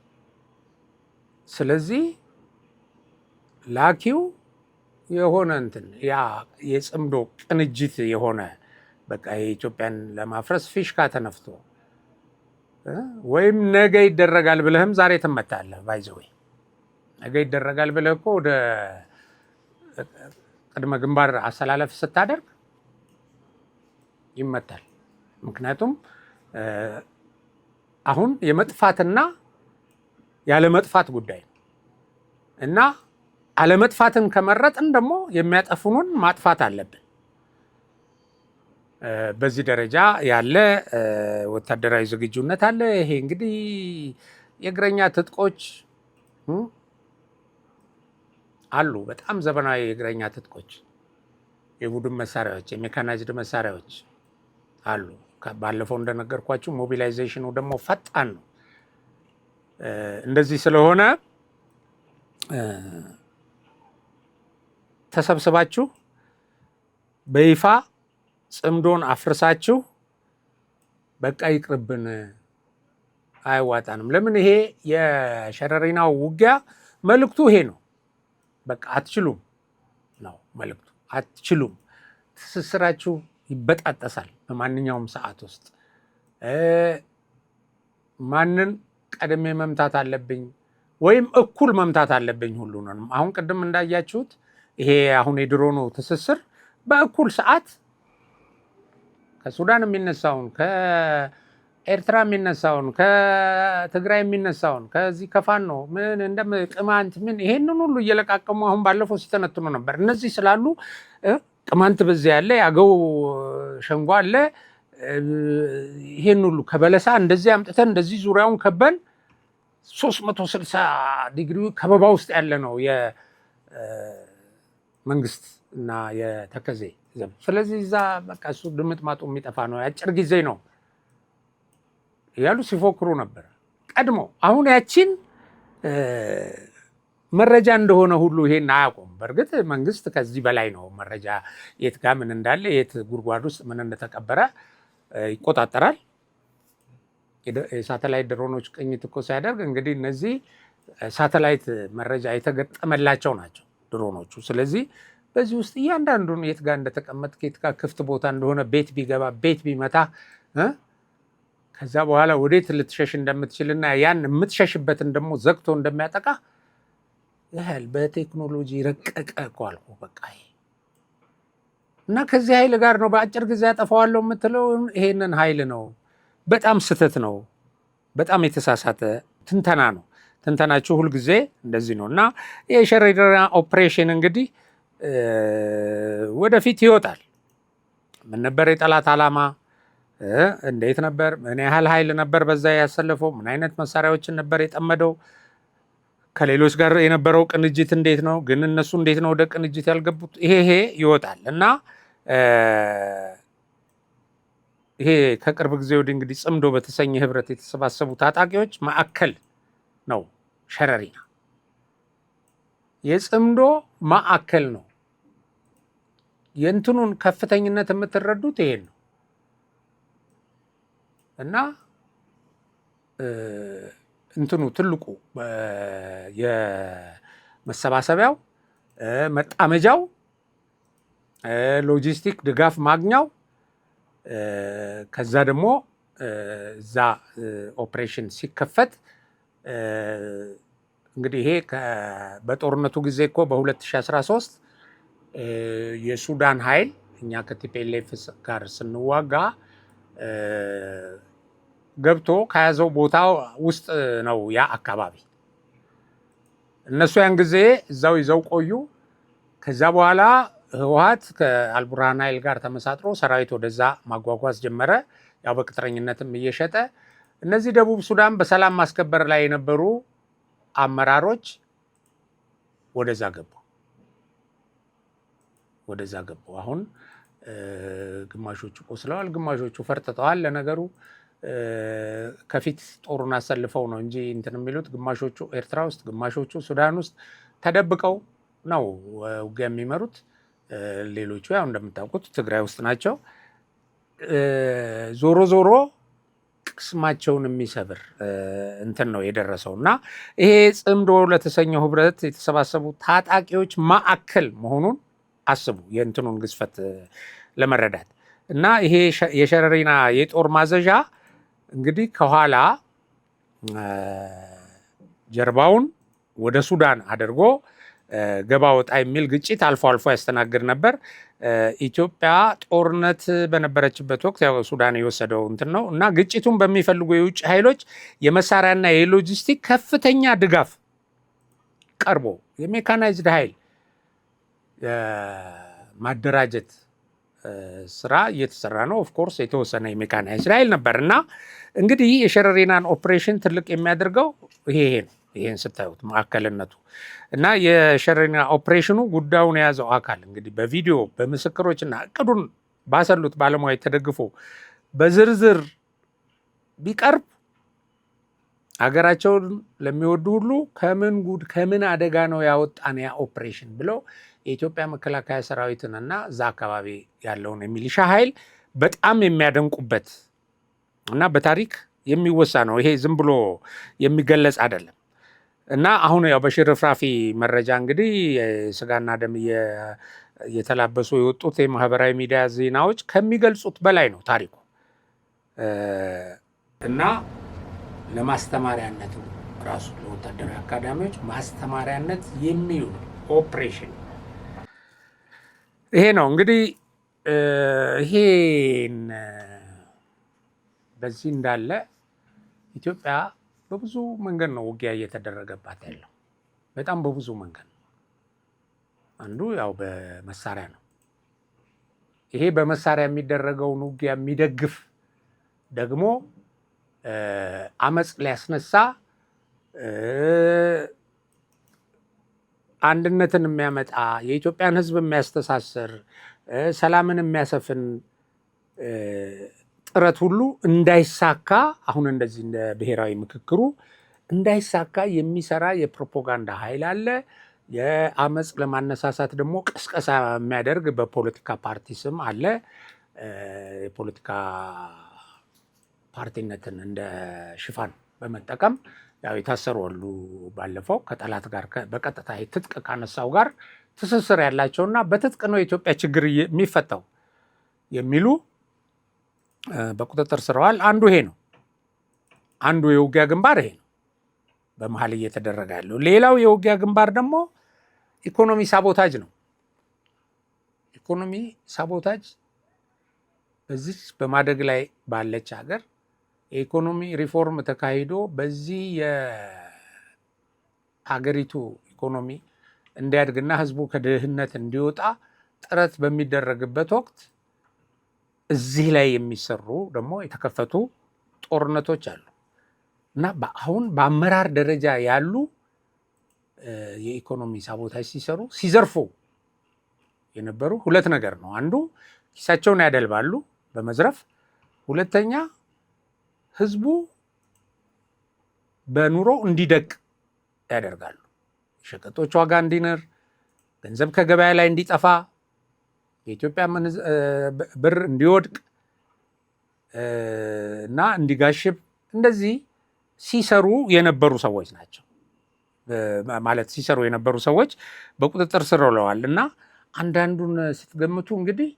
ስለዚህ ላኪው የሆነ እንትን ያ የጽምዶ ቅንጅት የሆነ በቃ የኢትዮጵያን ለማፍረስ ፊሽካ ተነፍቶ ወይም ነገ ይደረጋል ብለህም ዛሬ ትመታለህ። ባይዘወይ ነገ ይደረጋል ብለህ እኮ ወደ ቅድመ ግንባር አሰላለፍ ስታደርግ ይመታል። ምክንያቱም አሁን የመጥፋትና ያለመጥፋት ጉዳይ ነው እና አለመጥፋትን ከመረጥን ደግሞ የሚያጠፉንን ማጥፋት አለብን። በዚህ ደረጃ ያለ ወታደራዊ ዝግጁነት አለ። ይሄ እንግዲህ የእግረኛ ትጥቆች አሉ፣ በጣም ዘመናዊ የእግረኛ ትጥቆች፣ የቡድን መሳሪያዎች፣ የሜካናይዝድ መሳሪያዎች አሉ። ባለፈው እንደነገርኳችሁ ሞቢላይዜሽኑ ደግሞ ፈጣን ነው። እንደዚህ ስለሆነ ተሰብስባችሁ በይፋ ጽምዶን አፍርሳችሁ በቃ ይቅርብን፣ አይዋጣንም። ለምን ይሄ የሸረሪናው ውጊያ መልእክቱ ይሄ ነው። በቃ አትችሉም ነው መልእክቱ። አትችሉም፣ ትስስራችሁ ይበጣጠሳል በማንኛውም ሰዓት ውስጥ። ማንን ቀድሜ መምታት አለብኝ ወይም እኩል መምታት አለብኝ ሁሉንም። አሁን ቅድም እንዳያችሁት ይሄ አሁን የድሮኑ ትስስር በእኩል ሰዓት ከሱዳን የሚነሳውን ከኤርትራ የሚነሳውን ከትግራይ የሚነሳውን ከዚህ ከፋኖ ምን እንደም ቅማንት ምን ይሄንን ሁሉ እየለቃቀሙ አሁን ባለፈው ሲተነትኑ ነበር። እነዚህ ስላሉ ቅማንት በዚህ ያለ ያገው ሸንጓ አለ። ይሄን ሁሉ ከበለሳ እንደዚህ አምጥተን እንደዚህ ዙሪያውን ከበን 360 ዲግሪ ከበባ ውስጥ ያለ ነው የመንግስት እና የተከዜ ዘም። ስለዚህ እዛ በቃ እሱ ድምጥ ማጡ የሚጠፋ ነው፣ ያጭር ጊዜ ነው ያሉ ሲፎክሩ ነበር ቀድሞ። አሁን ያቺን መረጃ እንደሆነ ሁሉ ይሄን አያውቁም። በእርግጥ መንግስት ከዚህ በላይ ነው መረጃ፣ የት ጋር ምን እንዳለ የት ጉድጓድ ውስጥ ምን እንደተቀበረ ይቆጣጠራል። የሳተላይት ድሮኖች ቅኝት እኮ ሲያደርግ እንግዲህ እነዚህ ሳተላይት መረጃ የተገጠመላቸው ናቸው ድሮኖቹ። ስለዚህ በዚህ ውስጥ እያንዳንዱን የት ጋር እንደተቀመጥ የት ጋር ክፍት ቦታ እንደሆነ ቤት ቢገባ ቤት ቢመታ ከዛ በኋላ ወዴት ልትሸሽ እንደምትችልና ያን የምትሸሽበትን ደግሞ ዘግቶ እንደሚያጠቃ ያህል በቴክኖሎጂ ረቀቀ እኮ አልኩ። በቃ እና ከዚህ ኃይል ጋር ነው በአጭር ጊዜ ያጠፋዋለሁ የምትለው ይሄንን ኃይል ነው። በጣም ስህተት ነው። በጣም የተሳሳተ ትንተና ነው። ትንተናችሁ ሁልጊዜ እንደዚህ ነው። እና የሸረሪና ኦፕሬሽን እንግዲህ ወደፊት ይወጣል። ምን ነበር የጠላት ዓላማ? እንዴት ነበር? ምን ያህል ኃይል ነበር በዛ ያሰለፈው? ምን አይነት መሳሪያዎችን ነበር የጠመደው? ከሌሎች ጋር የነበረው ቅንጅት እንዴት ነው? ግን እነሱ እንዴት ነው ወደ ቅንጅት ያልገቡት? ይሄ ይወጣል እና ይሄ ከቅርብ ጊዜ ወዲህ እንግዲህ ጽምዶ በተሰኘ ህብረት የተሰባሰቡ ታጣቂዎች ማዕከል ነው ሸረሪና። የጽምዶ ማዕከል ነው። የእንትኑን ከፍተኝነት የምትረዱት ይሄን ነው እና እንትኑ ትልቁ የመሰባሰቢያው መጣመጃው ሎጂስቲክ ድጋፍ ማግኛው ከዛ ደግሞ እዛ ኦፕሬሽን ሲከፈት እንግዲህ ይሄ በጦርነቱ ጊዜ እኮ በ2013 የሱዳን ኃይል እኛ ከቲፒኤልኤፍ ጋር ስንዋጋ ገብቶ ከያዘው ቦታ ውስጥ ነው ያ አካባቢ። እነሱ ያን ጊዜ እዛው ይዘው ቆዩ። ከዛ በኋላ ህወሓት ከአልቡርሃን ኃይል ጋር ተመሳጥሮ ሰራዊት ወደዛ ማጓጓዝ ጀመረ። ያው በቅጥረኝነትም እየሸጠ እነዚህ ደቡብ ሱዳን በሰላም ማስከበር ላይ የነበሩ አመራሮች ወደዛ ገቡ። አሁን ግማሾቹ ቆስለዋል፣ ግማሾቹ ፈርጥተዋል። ለነገሩ ከፊት ጦሩን አሰልፈው ነው እንጂ እንትን የሚሉት ግማሾቹ ኤርትራ ውስጥ፣ ግማሾቹ ሱዳን ውስጥ ተደብቀው ነው ውጊያ የሚመሩት። ሌሎቹ ያው እንደምታውቁት ትግራይ ውስጥ ናቸው። ዞሮ ዞሮ ቅስማቸውን የሚሰብር እንትን ነው የደረሰው እና ይሄ ጽምዶ ለተሰኘው ህብረት የተሰባሰቡ ታጣቂዎች ማዕከል መሆኑን አስቡ፣ የእንትኑን ግዝፈት ለመረዳት እና ይሄ የሸረሪና የጦር ማዘዣ እንግዲህ ከኋላ ጀርባውን ወደ ሱዳን አድርጎ ገባ ወጣ የሚል ግጭት አልፎ አልፎ ያስተናግድ ነበር። ኢትዮጵያ ጦርነት በነበረችበት ወቅት ያው ሱዳን የወሰደው እንትን ነው እና ግጭቱን በሚፈልጉ የውጭ ኃይሎች የመሳሪያና የሎጂስቲክ ከፍተኛ ድጋፍ ቀርቦ የሜካናይዝድ ኃይል ማደራጀት ስራ እየተሰራ ነው። ኦፍኮርስ የተወሰነ የሜካናይዝድ ኃይል ነበር እና እንግዲህ የሸረሪናን ኦፕሬሽን ትልቅ የሚያደርገው ይሄ ነው። ይሄን ስታዩት ማዕከልነቱ እና የሸረሪና ኦፕሬሽኑ ጉዳዩን የያዘው አካል እንግዲህ በቪዲዮ በምስክሮች እና እቅዱን ባሰሉት ባለሙያዎች ተደግፎ በዝርዝር ቢቀርብ ሀገራቸውን ለሚወዱ ሁሉ ከምን ጉድ ከምን አደጋ ነው ያወጣን ያ ኦፕሬሽን ብለው የኢትዮጵያ መከላከያ ሰራዊትንና እዛ አካባቢ ያለውን የሚሊሻ ኃይል በጣም የሚያደንቁበት እና በታሪክ የሚወሳ ነው። ይሄ ዝም ብሎ የሚገለጽ አይደለም። እና አሁን ያው በሽርፍራፊ መረጃ እንግዲህ ስጋና ደም እየተላበሱ የወጡት የማህበራዊ ሚዲያ ዜናዎች ከሚገልጹት በላይ ነው ታሪኩ እና ለማስተማሪያነት ራሱ ለወታደራዊ አካዳሚዎች ማስተማሪያነት የሚውል ኦፕሬሽን ይሄ ነው። እንግዲህ ይሄን በዚህ እንዳለ ኢትዮጵያ በብዙ መንገድ ነው ውጊያ እየተደረገባት ያለው። በጣም በብዙ መንገድ ነው። አንዱ ያው በመሳሪያ ነው። ይሄ በመሳሪያ የሚደረገውን ውጊያ የሚደግፍ ደግሞ አመፅ ሊያስነሳ አንድነትን የሚያመጣ የኢትዮጵያን ሕዝብ የሚያስተሳስር ሰላምን የሚያሰፍን ጥረት ሁሉ እንዳይሳካ አሁን እንደዚህ እንደ ብሔራዊ ምክክሩ እንዳይሳካ የሚሰራ የፕሮፓጋንዳ ኃይል አለ። የአመፅ ለማነሳሳት ደግሞ ቅስቀሳ የሚያደርግ በፖለቲካ ፓርቲ ስም አለ። የፖለቲካ ፓርቲነትን እንደ ሽፋን በመጠቀም ያው የታሰሩ አሉ። ባለፈው ከጠላት ጋር በቀጥታ ትጥቅ ካነሳው ጋር ትስስር ያላቸውና በትጥቅ ነው የኢትዮጵያ ችግር የሚፈታው የሚሉ በቁጥጥር ስር ዋል። አንዱ ይሄ ነው። አንዱ የውጊያ ግንባር ይሄ ነው በመሀል እየተደረገ ያለው። ሌላው የውጊያ ግንባር ደግሞ ኢኮኖሚ ሳቦታጅ ነው። ኢኮኖሚ ሳቦታጅ በዚህ በማደግ ላይ ባለች ሀገር የኢኮኖሚ ሪፎርም ተካሂዶ በዚህ የሀገሪቱ ኢኮኖሚ እንዲያድግና ህዝቡ ከድህነት እንዲወጣ ጥረት በሚደረግበት ወቅት እዚህ ላይ የሚሰሩ ደግሞ የተከፈቱ ጦርነቶች አሉ እና አሁን በአመራር ደረጃ ያሉ የኢኮኖሚ ሳቦታጅ ሲሰሩ ሲዘርፉ የነበሩ ሁለት ነገር ነው። አንዱ ኪሳቸውን ያደልባሉ በመዝረፍ፣ ሁለተኛ ህዝቡ በኑሮ እንዲደቅ ያደርጋሉ። ሸቀጦች ዋጋ እንዲንር፣ ገንዘብ ከገበያ ላይ እንዲጠፋ፣ የኢትዮጵያ ብር እንዲወድቅ እና እንዲጋሽብ እንደዚህ ሲሰሩ የነበሩ ሰዎች ናቸው። ማለት ሲሰሩ የነበሩ ሰዎች በቁጥጥር ስር ውለዋል እና አንዳንዱን ስትገምቱ እንግዲህ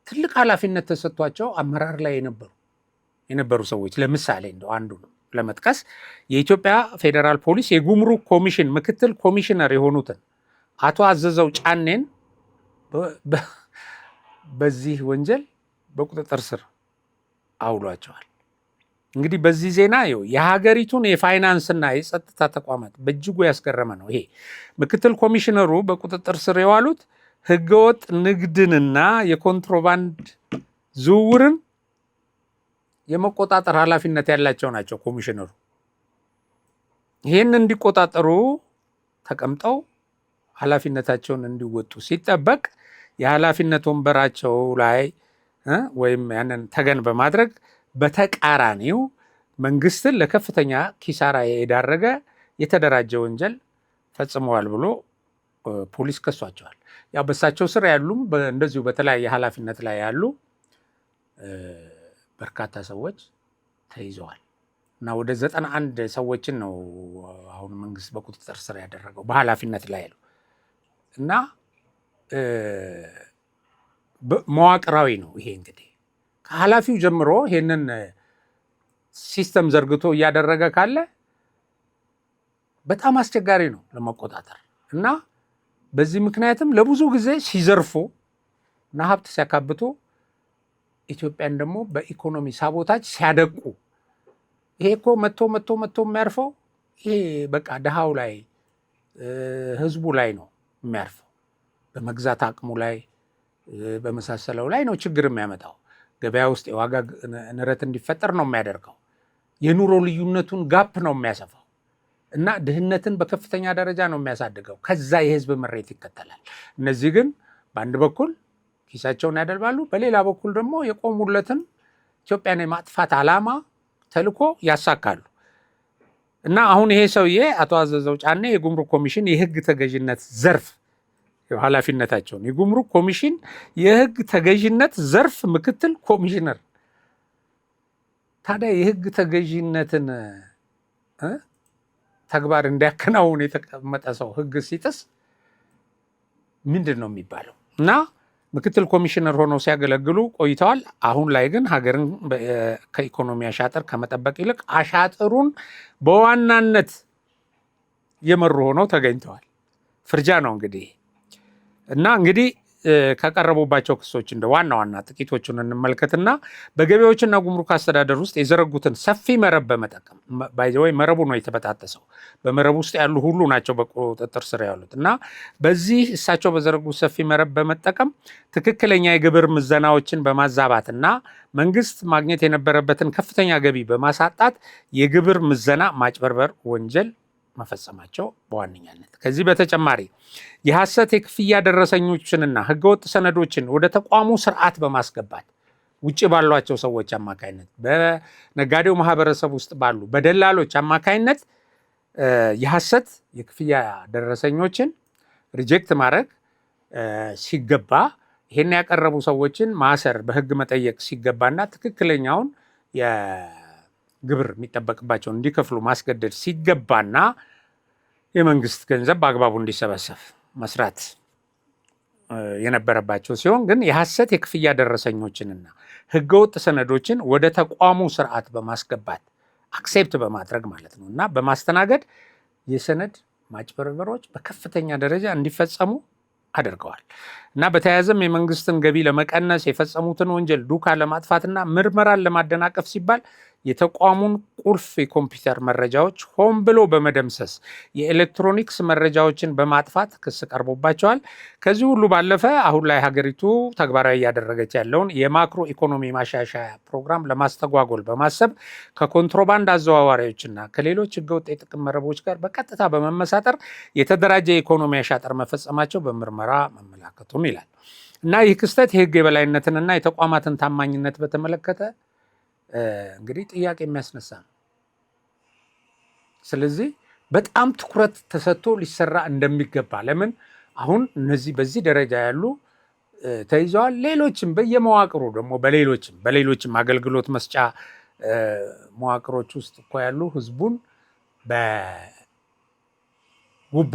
ትልቅ ኃላፊነት ተሰጥቷቸው አመራር ላይ የነበሩ ሰዎች ለምሳሌ እንደው አንዱ ለመጥቀስ የኢትዮጵያ ፌዴራል ፖሊስ የጉምሩክ ኮሚሽን ምክትል ኮሚሽነር የሆኑትን አቶ አዘዘው ጫኔን በዚህ ወንጀል በቁጥጥር ስር አውሏቸዋል። እንግዲህ በዚህ ዜና የሀገሪቱን የፋይናንስና የጸጥታ ተቋማት በእጅጉ ያስገረመ ነው። ይሄ ምክትል ኮሚሽነሩ በቁጥጥር ስር የዋሉት ህገወጥ ንግድንና የኮንትሮባንድ ዝውውርን የመቆጣጠር ኃላፊነት ያላቸው ናቸው። ኮሚሽነሩ ይህን እንዲቆጣጠሩ ተቀምጠው ኃላፊነታቸውን እንዲወጡ ሲጠበቅ የኃላፊነት ወንበራቸው ላይ ወይም ያንን ተገን በማድረግ በተቃራኒው መንግስትን ለከፍተኛ ኪሳራ የዳረገ የተደራጀ ወንጀል ፈጽመዋል ብሎ ፖሊስ ከሷቸዋል። ያው በሳቸው ስር ያሉም እንደዚሁ በተለያየ ኃላፊነት ላይ ያሉ በርካታ ሰዎች ተይዘዋል እና ወደ 91 ሰዎችን ነው አሁን መንግስት በቁጥጥር ስር ያደረገው በኃላፊነት ላይ ያሉ እና መዋቅራዊ ነው። ይሄ እንግዲህ ከኃላፊው ጀምሮ ይሄንን ሲስተም ዘርግቶ እያደረገ ካለ በጣም አስቸጋሪ ነው ለመቆጣጠር እና በዚህ ምክንያትም ለብዙ ጊዜ ሲዘርፉ እና ሀብት ሲያካብቱ ኢትዮጵያን ደግሞ በኢኮኖሚ ሳቦታጅ ሲያደቁ ይሄ እኮ መቶ የሚያርፈው ይሄ በቃ ድሃው ላይ ህዝቡ ላይ ነው የሚያርፈው። በመግዛት አቅሙ ላይ በመሳሰለው ላይ ነው ችግር የሚያመጣው። ገበያ ውስጥ የዋጋ ንረት እንዲፈጠር ነው የሚያደርገው። የኑሮ ልዩነቱን ጋፕ ነው የሚያሰፋው እና ድህነትን በከፍተኛ ደረጃ ነው የሚያሳድገው። ከዛ የህዝብ ምሬት ይከተላል። እነዚህ ግን በአንድ በኩል ኪሳቸውን ያደልባሉ፣ በሌላ በኩል ደግሞ የቆሙለትን ኢትዮጵያን የማጥፋት ዓላማ ተልዕኮ ያሳካሉ። እና አሁን ይሄ ሰውዬ አቶ አዘዘው ጫኔ የጉምሩክ ኮሚሽን የህግ ተገዥነት ዘርፍ ኃላፊነታቸውን የጉምሩክ ኮሚሽን የህግ ተገዥነት ዘርፍ ምክትል ኮሚሽነር። ታዲያ የህግ ተገዥነትን ተግባር እንዲያከናውን የተቀመጠ ሰው ህግ ሲጥስ ምንድን ነው የሚባለው? እና ምክትል ኮሚሽነር ሆነው ሲያገለግሉ ቆይተዋል። አሁን ላይ ግን ሀገርን ከኢኮኖሚ አሻጥር ከመጠበቅ ይልቅ አሻጥሩን በዋናነት የመሩ ሆነው ተገኝተዋል። ፍርጃ ነው እንግዲህ። እና እንግዲህ ከቀረቡባቸው ክሶች እንደ ዋና ዋና ጥቂቶቹን እንመልከትና በገቢዎችና ጉምሩክ አስተዳደር ውስጥ የዘረጉትን ሰፊ መረብ በመጠቀም ወይ መረቡ ነው የተበጣጠሰው፣ በመረቡ ውስጥ ያሉ ሁሉ ናቸው በቁጥጥር ስር ያሉት እና በዚህ እሳቸው በዘረጉት ሰፊ መረብ በመጠቀም ትክክለኛ የግብር ምዘናዎችን በማዛባትና መንግስት ማግኘት የነበረበትን ከፍተኛ ገቢ በማሳጣት የግብር ምዘና ማጭበርበር ወንጀል መፈጸማቸው በዋነኛነት። ከዚህ በተጨማሪ የሐሰት የክፍያ ደረሰኞችንና ህገወጥ ሰነዶችን ወደ ተቋሙ ስርዓት በማስገባት ውጭ ባሏቸው ሰዎች አማካይነት በነጋዴው ማህበረሰብ ውስጥ ባሉ በደላሎች አማካይነት የሐሰት የክፍያ ደረሰኞችን ሪጀክት ማድረግ ሲገባ ይሄን ያቀረቡ ሰዎችን ማሰር፣ በህግ መጠየቅ ሲገባና ትክክለኛውን የግብር የሚጠበቅባቸውን እንዲከፍሉ ማስገደድ ሲገባና የመንግስት ገንዘብ በአግባቡ እንዲሰበሰብ መስራት የነበረባቸው ሲሆን ግን የሐሰት የክፍያ ደረሰኞችንና ህገወጥ ሰነዶችን ወደ ተቋሙ ስርዓት በማስገባት አክሴፕት በማድረግ ማለት ነው እና በማስተናገድ የሰነድ ማጭበርበሮች በከፍተኛ ደረጃ እንዲፈጸሙ አድርገዋል እና በተያያዘም የመንግስትን ገቢ ለመቀነስ የፈጸሙትን ወንጀል ዱካ ለማጥፋትና ምርመራን ለማደናቀፍ ሲባል የተቋሙን ቁልፍ የኮምፒውተር መረጃዎች ሆን ብሎ በመደምሰስ የኤሌክትሮኒክስ መረጃዎችን በማጥፋት ክስ ቀርቦባቸዋል። ከዚህ ሁሉ ባለፈ አሁን ላይ ሀገሪቱ ተግባራዊ እያደረገች ያለውን የማክሮ ኢኮኖሚ ማሻሻያ ፕሮግራም ለማስተጓጎል በማሰብ ከኮንትሮባንድ አዘዋዋሪዎችና ከሌሎች ህገወጥ የጥቅም መረቦች ጋር በቀጥታ በመመሳጠር የተደራጀ የኢኮኖሚ አሻጥር መፈጸማቸው በምርመራ መመላከቱን ይላል እና ይህ ክስተት የህግ የበላይነትንና የተቋማትን ታማኝነት በተመለከተ እንግዲህ ጥያቄ የሚያስነሳ ነው። ስለዚህ በጣም ትኩረት ተሰጥቶ ሊሰራ እንደሚገባ ለምን አሁን እነዚህ በዚህ ደረጃ ያሉ ተይዘዋል። ሌሎችም በየመዋቅሩ ደግሞ በሌሎችም አገልግሎት መስጫ መዋቅሮች ውስጥ እኮ ያሉ ህዝቡን በጉቦ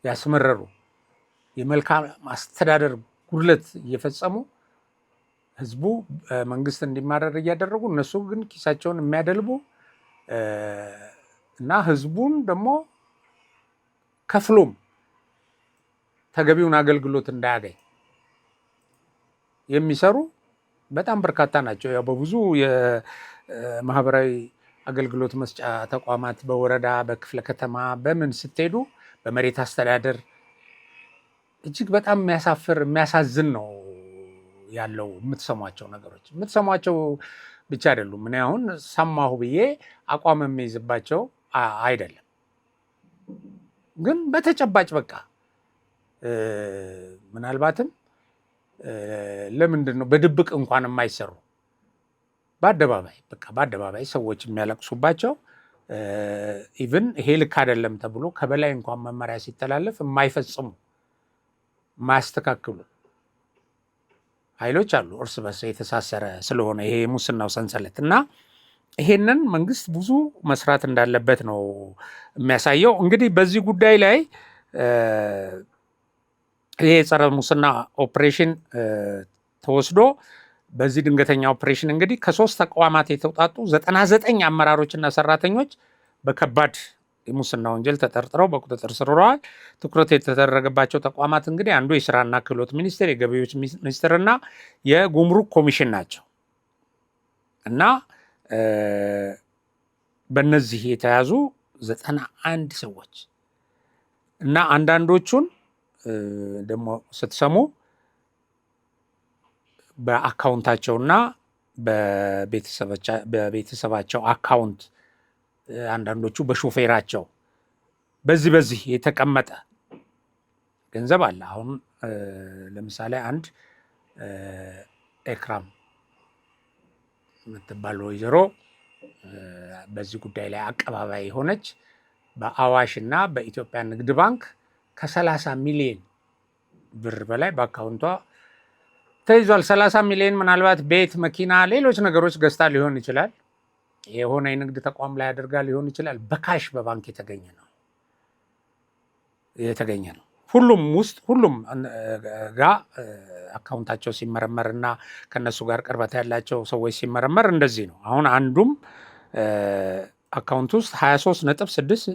ያስመረሩ የመልካም አስተዳደር ጉድለት እየፈጸሙ ህዝቡ መንግስት እንዲማረር እያደረጉ እነሱ ግን ኪሳቸውን የሚያደልቡ እና ህዝቡን ደግሞ ከፍሎም ተገቢውን አገልግሎት እንዳያገኝ የሚሰሩ በጣም በርካታ ናቸው። ያው በብዙ የማህበራዊ አገልግሎት መስጫ ተቋማት በወረዳ በክፍለ ከተማ በምን ስትሄዱ በመሬት አስተዳደር እጅግ በጣም የሚያሳፍር የሚያሳዝን ነው ያለው። የምትሰሟቸው ነገሮች የምትሰሟቸው ብቻ አይደሉም። እኔ አሁን ሰማሁ ብዬ አቋም የሚይዝባቸው አይደለም፣ ግን በተጨባጭ በቃ ምናልባትም ለምንድን ነው በድብቅ እንኳን የማይሰሩ በአደባባይ ሰዎች የሚያለቅሱባቸው ኢቭን ይሄ ልክ አይደለም ተብሎ ከበላይ እንኳን መመሪያ ሲተላለፍ የማይፈጽሙ የማያስተካክሉ ኃይሎች አሉ። እርስ በርስ የተሳሰረ ስለሆነ ይሄ የሙስናው ሰንሰለት እና ይሄንን መንግስት ብዙ መስራት እንዳለበት ነው የሚያሳየው። እንግዲህ በዚህ ጉዳይ ላይ ይሄ የጸረ ሙስና ኦፕሬሽን ተወስዶ በዚህ ድንገተኛ ኦፕሬሽን እንግዲህ ከ3 ተቋማት የተውጣጡ 99 አመራሮችና ሰራተኞች በከባድ የሙስና ወንጀል ተጠርጥረው በቁጥጥር ስር ውለዋል። ትኩረት የተደረገባቸው ተቋማት እንግዲህ አንዱ የስራና ክህሎት ሚኒስቴር፣ የገቢዎች ሚኒስቴርና የጉምሩክ ኮሚሽን ናቸው እና በእነዚህ የተያዙ 91 ሰዎች እና አንዳንዶቹን ደግሞ ስትሰሙ በአካውንታቸውና በቤተሰባቸው አካውንት፣ አንዳንዶቹ በሾፌራቸው በዚህ የተቀመጠ ገንዘብ አለ። አሁን ለምሳሌ አንድ ኤክራም የምትባል ወይዘሮ በዚህ ጉዳይ ላይ አቀባባይ የሆነች በአዋሽ እና በኢትዮጵያ ንግድ ባንክ ከ30 ሚሊዮን ብር በላይ በአካውንቷ ተይዟል። 30 ሚሊዮን ምናልባት ቤት፣ መኪና፣ ሌሎች ነገሮች ገዝታ ሊሆን ይችላል። የሆነ የንግድ ተቋም ላይ አድርጋ ሊሆን ይችላል። በካሽ በባንክ የተገኘ ነው። ሁሉም ጋር አካውንታቸው ሲመረመር እና ከነሱ ጋር ቅርበት ያላቸው ሰዎች ሲመረመር እንደዚህ ነው። አሁን አንዱም አካውንት ውስጥ 23.6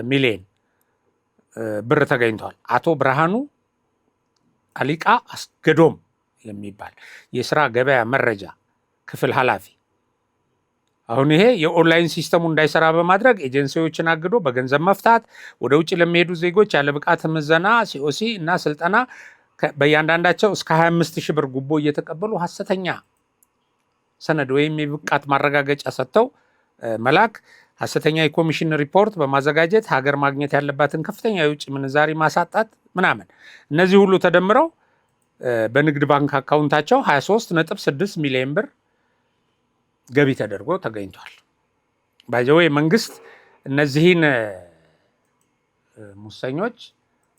ሚሊዮን ብር ተገኝቷል። አቶ ብርሃኑ አሊቃ አስገዶም የሚባል የስራ ገበያ መረጃ ክፍል ኃላፊ። አሁን ይሄ የኦንላይን ሲስተሙ እንዳይሰራ በማድረግ ኤጀንሲዎችን አግዶ በገንዘብ መፍታት፣ ወደ ውጭ ለሚሄዱ ዜጎች ያለ ብቃት ምዘና ሲኦሲ እና ስልጠና በእያንዳንዳቸው እስከ 25,000 ብር ጉቦ እየተቀበሉ ሐሰተኛ ሰነድ ወይም የብቃት ማረጋገጫ ሰጥተው መላክ፣ ሐሰተኛ የኮሚሽን ሪፖርት በማዘጋጀት ሀገር ማግኘት ያለባትን ከፍተኛ የውጭ ምንዛሪ ማሳጣት ምናምን፣ እነዚህ ሁሉ ተደምረው በንግድ ባንክ አካውንታቸው 23.6 ሚሊዮን ብር ገቢ ተደርጎ ተገኝቷል። ባይዘዌ መንግስት እነዚህን ሙሰኞች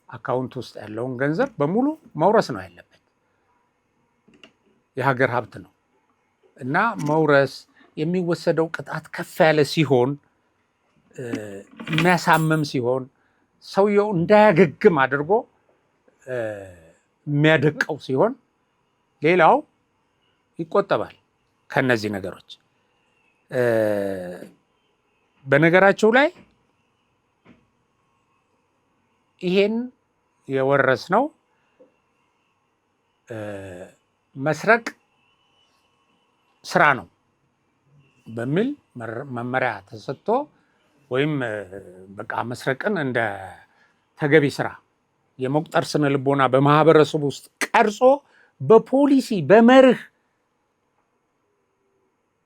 አካውንት ውስጥ ያለውን ገንዘብ በሙሉ መውረስ ነው ያለበት። የሀገር ሀብት ነው እና መውረስ የሚወሰደው ቅጣት ከፍ ያለ ሲሆን፣ የሚያሳምም ሲሆን፣ ሰውየው እንዳያገግም አድርጎ የሚያደቀው ሲሆን፣ ሌላው ይቆጠባል ከነዚህ ነገሮች። በነገራቸው ላይ ይሄን የወረስነው መስረቅ ስራ ነው በሚል መመሪያ ተሰጥቶ ወይም በቃ መስረቅን እንደ ተገቢ ስራ የመቁጠር ስነ ልቦና በማህበረሰቡ ውስጥ ቀርጾ በፖሊሲ በመርህ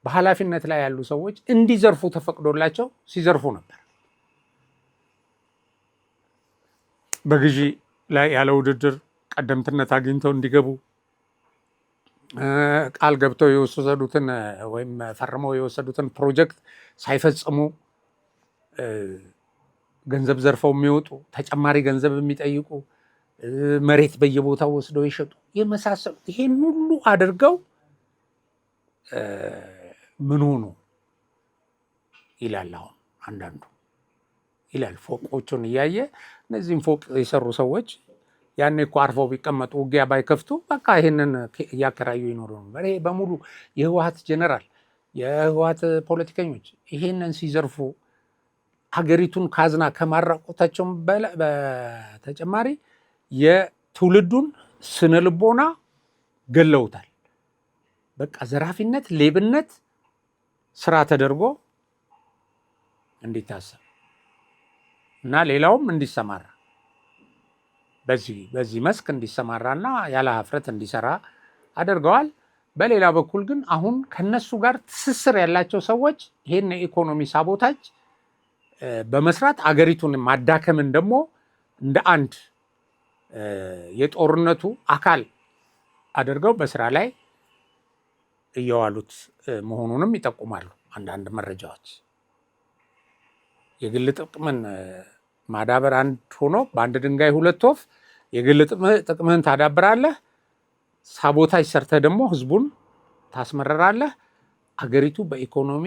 በኃላፊነት ላይ ያሉ ሰዎች እንዲዘርፉ ተፈቅዶላቸው ሲዘርፉ ነበር። በግዢ ላይ ያለ ውድድር ቀደምትነት አግኝተው እንዲገቡ ቃል ገብተው የወሰዱትን ወይም ፈርመው የወሰዱትን ፕሮጀክት ሳይፈጽሙ ገንዘብ ዘርፈው የሚወጡ፣ ተጨማሪ ገንዘብ የሚጠይቁ፣ መሬት በየቦታው ወስደው የሸጡ የመሳሰሉ ይሄን ሁሉ አድርገው ምን ሆኑ ይላል። አሁን አንዳንዱ ይላል ፎቆቹን እያየ እነዚህም ፎቅ የሰሩ ሰዎች ያኔ እኮ አርፈው ቢቀመጡ ውጊያ ባይከፍቱ በቃ ይሄንን እያከራዩ ይኖሩ ነበር። ይሄ በሙሉ የህወሓት ጀነራል የህወሓት ፖለቲከኞች ይሄንን ሲዘርፉ ሀገሪቱን ካዝና ከማራቆታቸው በተጨማሪ የትውልዱን ስነ ልቦና ገለውታል። በቃ ዘራፊነት፣ ሌብነት ስራ ተደርጎ እንዲታሰብ እና ሌላውም እንዲሰማራ በዚህ መስክ እንዲሰማራና ያለ ሀፍረት እንዲሰራ አድርገዋል። በሌላ በኩል ግን አሁን ከነሱ ጋር ትስስር ያላቸው ሰዎች ይሄን የኢኮኖሚ ሳቦታጅ በመስራት አገሪቱን ማዳከምን ደግሞ እንደ አንድ የጦርነቱ አካል አድርገው በስራ ላይ እየዋሉት መሆኑንም ይጠቁማሉ አንዳንድ መረጃዎች። የግል ጥቅምን ማዳበር አንድ ሆኖ በአንድ ድንጋይ ሁለት ወፍ፣ የግል ጥቅምህን ታዳብራለህ፣ ሳቦታጅ ሰርተህ ደግሞ ህዝቡን ታስመረራለህ፣ አገሪቱ በኢኮኖሚ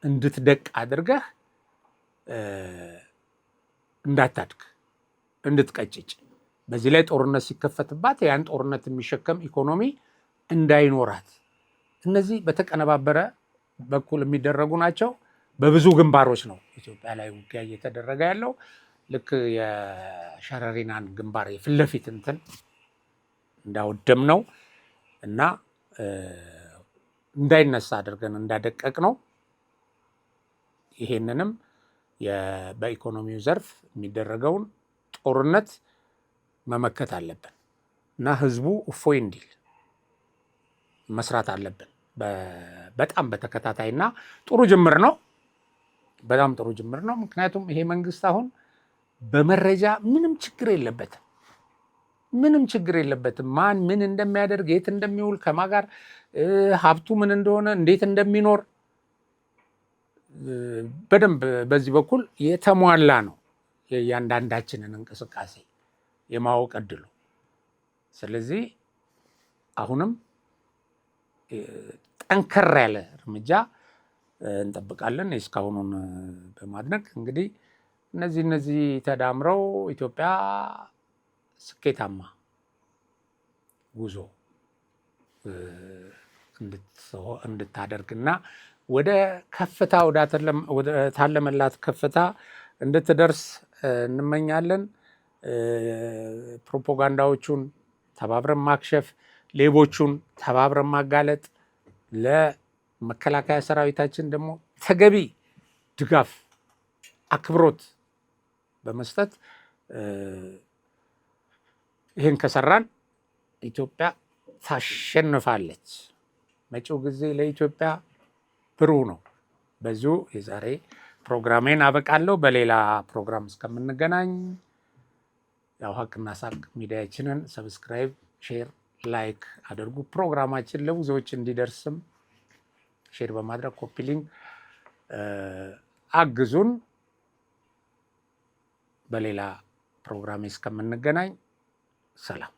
እንድትደቅ አድርገህ እንዳታድግ እንድትቀጭጭ፣ በዚህ ላይ ጦርነት ሲከፈትባት ያን ጦርነት የሚሸከም ኢኮኖሚ እንዳይኖራት፣ እነዚህ በተቀነባበረ በኩል የሚደረጉ ናቸው። በብዙ ግንባሮች ነው ኢትዮጵያ ላይ ውጊያ እየተደረገ ያለው። ልክ የሸረሪናን ግንባር የፊት ለፊት እንትን እንዳወደም ነው እና እንዳይነሳ አድርገን እንዳደቀቅ ነው። ይሄንንም በኢኮኖሚው ዘርፍ የሚደረገውን ጦርነት መመከት አለብን እና ህዝቡ እፎይ እንዲል መስራት አለብን። በጣም በተከታታይና ጥሩ ጅምር ነው። በጣም ጥሩ ጅምር ነው። ምክንያቱም ይሄ መንግስት አሁን በመረጃ ምንም ችግር የለበትም። ምንም ችግር የለበትም። ማን ምን እንደሚያደርግ፣ የት እንደሚውል፣ ከማን ጋር ሀብቱ ምን እንደሆነ፣ እንዴት እንደሚኖር በደንብ በዚህ በኩል የተሟላ ነው የእያንዳንዳችንን እንቅስቃሴ የማወቅ እድሉ። ስለዚህ አሁንም ጠንከር ያለ እርምጃ እንጠብቃለን። እስካሁኑን በማድነቅ እንግዲህ እነዚህ ተዳምረው ኢትዮጵያ ስኬታማ ጉዞ እንድታደርግና ወደ ከፍታ ወደ ታለመላት ከፍታ እንድትደርስ እንመኛለን። ፕሮፓጋንዳዎቹን ተባብረን ማክሸፍ፣ ሌቦቹን ተባብረን ማጋለጥ፣ ለመከላከያ ሰራዊታችን ደግሞ ተገቢ ድጋፍ፣ አክብሮት በመስጠት ይህን ከሰራን ኢትዮጵያ ታሸንፋለች። መጪው ጊዜ ለኢትዮጵያ ብሩህ ነው። በዚሁ የዛሬ ፕሮግራሜን አበቃለሁ። በሌላ ፕሮግራም እስከምንገናኝ ያው ሀቅና ሳቅ ሚዲያችንን ሰብስክራይብ፣ ሼር፣ ላይክ አድርጉ። ፕሮግራማችን ለብዙዎች እንዲደርስም ሼር በማድረግ ኮፒ ሊንክ አግዙን። በሌላ ፕሮግራሜ እስከምንገናኝ ሰላም።